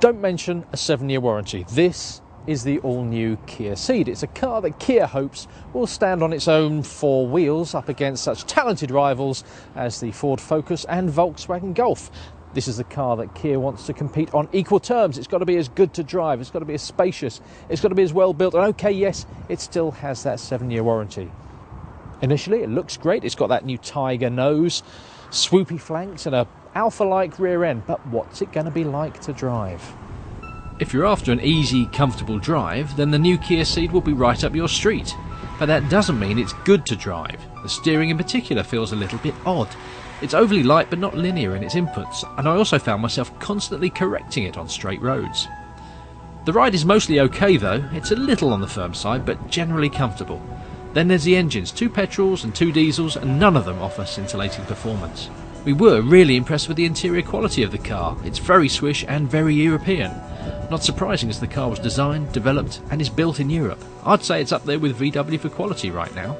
Don't mention a 7-year warranty. This is the all-new Kia Ceed. It's a car that Kia hopes will stand on its own 4 wheels up against such talented rivals as the Ford Focus and Volkswagen Golf. This is the car that Kia wants to compete on equal terms. It's got to be as good to drive, it's got to be as spacious, it's got to be as well built, and okay, yes, it still has that 7-year warranty. Initially, it looks great. It's got that new tiger nose, swoopy flanks and a Alfa-like rear end, but what's it going to be like to drive? If you're after an easy, comfortable drive, then the new Kia Ceed will be right up your street. But that doesn't mean it's good to drive. The steering in particular feels a little bit odd. It's overly light but not linear in its inputs, and I also found myself constantly correcting it on straight roads. The ride is mostly okay though. It's a little on the firm side, but generally comfortable. Then there's the engines, 2 petrols and 2 diesels, and none of them offer scintillating performance. We were really impressed with the interior quality of the car. It's very swish and very European. Not surprising as the car was designed, developed and is built in Europe. I'd say it's up there with VW for quality right now.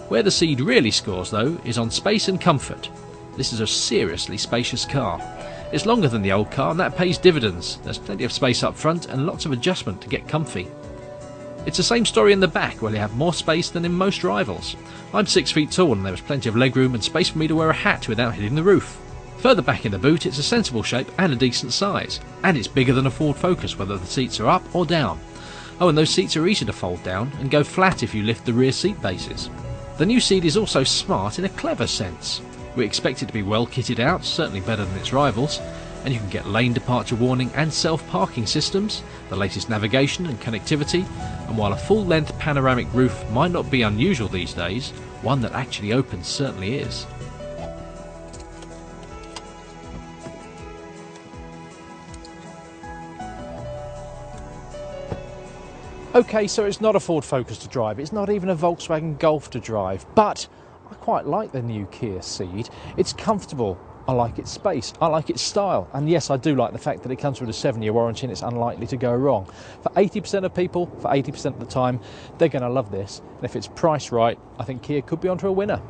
Where the Ceed really scores though is on space and comfort. This is a seriously spacious car. It's longer than the old car and that pays dividends. There's plenty of space up front and lots of adjustment to get comfy. It's the same story in the back, where you have more space than in most rivals. I'm 6 feet tall and there was plenty of legroom and space for me to wear a hat without hitting the roof. Further back in the boot, it's a sensible shape and a decent size. And it's bigger than a Ford Focus, whether the seats are up or down. Oh, and those seats are easy to fold down and go flat if you lift the rear seat bases. The new Ceed is also smart in a clever sense. We expect it to be well kitted out, certainly better than its rivals, and you can get lane departure warning and self-parking systems, the latest navigation and connectivity, and while a full-length panoramic roof might not be unusual these days, one that actually opens certainly is. Okay, so it's not a Ford Focus to drive, it's not even a Volkswagen Golf to drive, but I quite like the new Kia Ceed. It's comfortable, I like its space, I like its style, and yes, I do like the fact that it comes with a 7-year warranty and it's unlikely to go wrong. For 80% of people, for 80% of the time, they're going to love this, and if it's priced right, I think Kia could be onto a winner.